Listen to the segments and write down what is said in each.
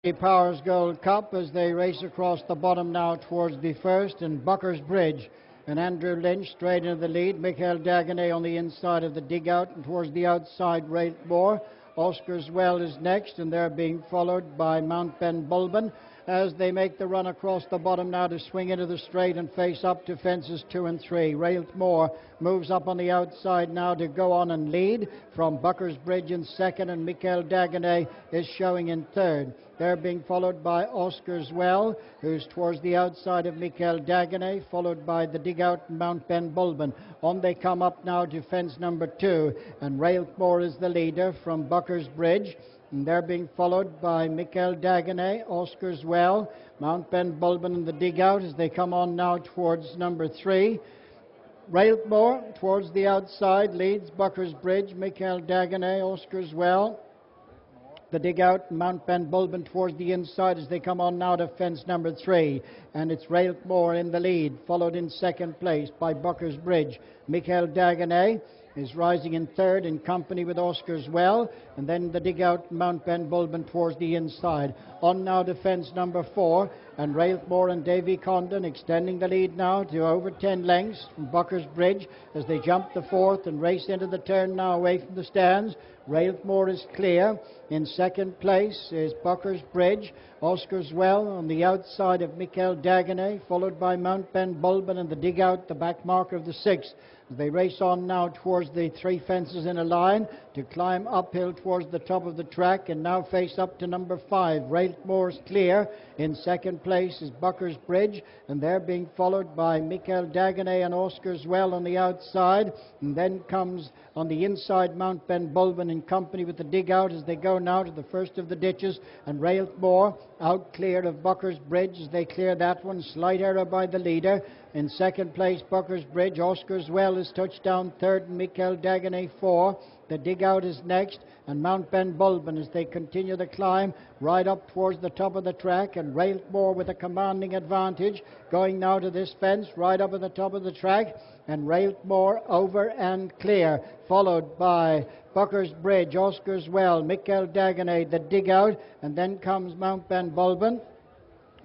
The Powers Gold Cup as they race across the bottom now towards the first and Bucker's Bridge. And Andrew Lynch straight into the lead. Mikael D'Haguenet on the inside of the Dedigout, and towards the outside Realt Mor. Oscar's Well is next, and they're being followed by Mount Ben Bulben as they make the run across the bottom now to swing into the straight and face up to fences 2 and 3. Realt Mor moves up on the outside now to go on and lead from Bucker's Bridge in second, and Mikael D'Haguenet is showing in third. They're being followed by Oscar's Well, who's towards the outside of Mikael D'Haguenet, followed by the Dedigout and Mount Ben Bulben. On they come up now to fence number 2, and Realt Mor is the leader from Bucker's Bridge. And they're being followed by Mikael D'Haguenet, Oscar's Well, Mount Ben Bulben and the Dedigout as they come on now towards number 3. Realt Mor towards the outside leads Bucker's Bridge, Mikael D'Haguenet, Oscar's Well, the Dedigout and Mount Ben Bulben towards the inside as they come on now to fence number 3. And it's Realt Mor in the lead, followed in second place by Bucker's Bridge. Mikael D'Haguenet is rising in third in company with Oscar's Well, and then the Dedigout and Mount Ben Bulben towards the inside. On now to fence number 4, and Realt Mor and Davy Condon extending the lead now to over 10 lengths from Bucker's Bridge as they jump the fourth and race into the turn now away from the stands. Realt Mor is clear. In second place is Bucker's Bridge. Oscar's Well on the outside of Mikael D'Haguenet, followed by Mount Ben Bulben and the Dedigout, the back marker of the 6th. They race on now towards the 3 fences in a line to climb uphill towards the top of the track and now face up to number 5. Realt Mor's clear. In second place is Bucker's Bridge, and they're being followed by Mikael D'Haguenet and Oscar's Well on the outside. And then comes on the inside Mount Ben Bulben in company with the Dedigout as they go now to the first of the ditches, and Realt Mor out clear of Bucker's Bridge as they clear that one. Slight error by the leader. In second place, Bucker's Bridge. Oscar's Well is touched down third, and Mikael D'Haguenet 4. The Dedigout is next, and Mount Ben Bulben as they continue the climb right up towards the top of the track, and Realt Mor with a commanding advantage going now to this fence right up at the top of the track, and Realt Mor over and clear, followed by Bucker's Bridge, Oscar's Well, Mikael D'Haguenet, the Dedigout, and then comes Mount Ben Bulben,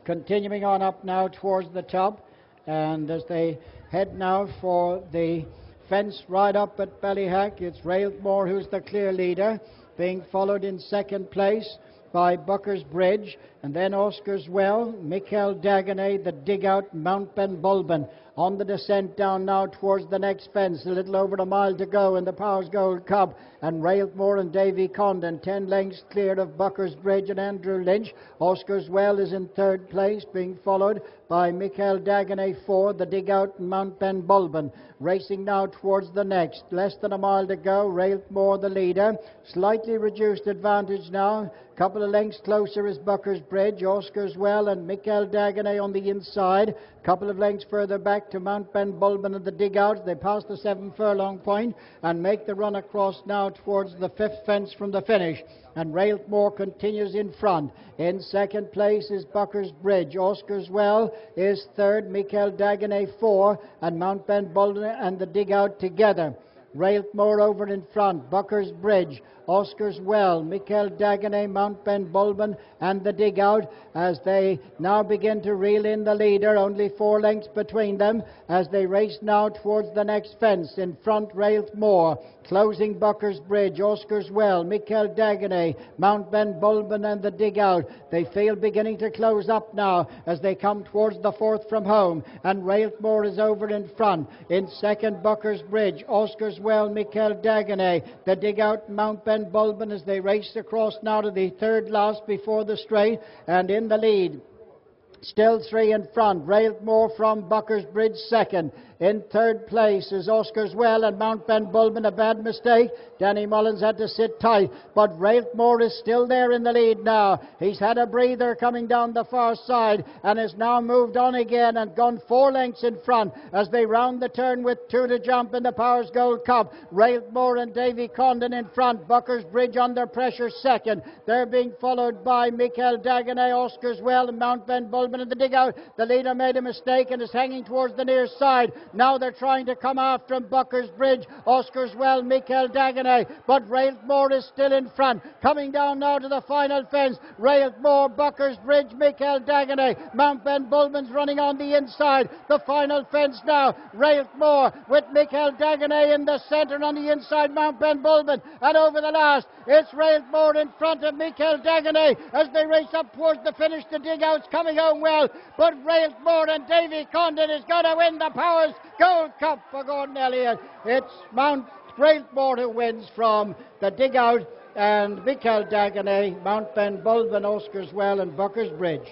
continuing on up now towards the top. And as they head now for the fence right up at Ballyhack, it's Realt Mor who's the clear leader, being followed in second place by Bucker's Bridge, and then Oscar's Well, Mikael D'Haguenet, the Dedigout, Mount Ben Bulben. On the descent down now towards the next fence, a little over a mile to go in the Powers Gold Cup, and Realt Mor and Davy Condon 10 lengths cleared of Bucker's Bridge and Andrew Lynch. Oscar's Well is in third place, being followed by Mikael D'Haguenet 4, the Dedigout and Mount Ben Bulben. Racing now towards the next, less than a mile to go. Realt Mor the leader, slightly reduced advantage now. Couple of lengths closer is Bucker's Bridge, Oscar's Well and Mikael D'Haguenet on the inside. Couple of lengths further back to Mount Ben Bulben and the Dedigout. They pass the 7 furlong point and make the run across now towards the 5th fence from the finish. And Realt Mor continues in front. In second place is Bucker's Bridge. Oscar's Well is third, Mikael D'Haguenet 4, and Mount Ben Bulben and the Dedigout together. Realt Mor over in front, Bucker's Bridge, Oscar's Well, Mikael D'Haguenet, Mount Ben Bulben and the Dedigout as they now begin to reel in the leader, only 4 lengths between them as they race now towards the next fence. In front, Realt Mor, closing Bucker's Bridge, Oscar's Well, Mikael D'Haguenet, Mount Ben Bulben and the Dedigout. They feel beginning to close up now as they come towards the 4th from home, and Realt Mor is over in front. In second, Bucker's Bridge, Oscar's Well, Mikael D'Haguenet, the Dedigout, Mount Ben Bulben as they race across now to the 3rd last before the straight, and in the lead, still 3 in front, Realt Mor from Bucker's Bridge second. In third place is Oscar's Well and Mount Ben Bulben. A bad mistake. Danny Mullins had to sit tight, but Realt Mor is still there in the lead now. He's had a breather coming down the far side and has now moved on again and gone 4 lengths in front as they round the turn with 2 to jump in the Powers Gold Cup. Realt Mor and Davy Condon in front. Bucker's Bridge under pressure second. They're being followed by Mikael D'Haguenet, Oscar's Well and Mount Ben Bulben Bulben in the Digout. The leader made a mistake and is hanging towards the near side. Now they're trying to come after him. Bucker's Bridge, Oscarswell, Mikael D'Haguenet, but Realt Mor is still in front. Coming down now to the final fence. Realt Mor, Bucker's Bridge, Mikael D'Haguenet. Mount Ben Bulben's running on the inside. The final fence now. Realt Mor with Mikael D'Haguenet in the centre, and on the inside Mount Ben Bulben. And over the last, it's Realt Mor in front of Mikael D'Haguenet as they race up towards the finish. The Digout's coming home well, but Realt Mor and Davy Condon is going to win the Powers Gold Cup for Gorodn Elliott. It's Realt Mor who wins from the Digout, and Mikael D'Haguenet, Mount Ben Bulben, Oscarswell and Bucker's Bridge.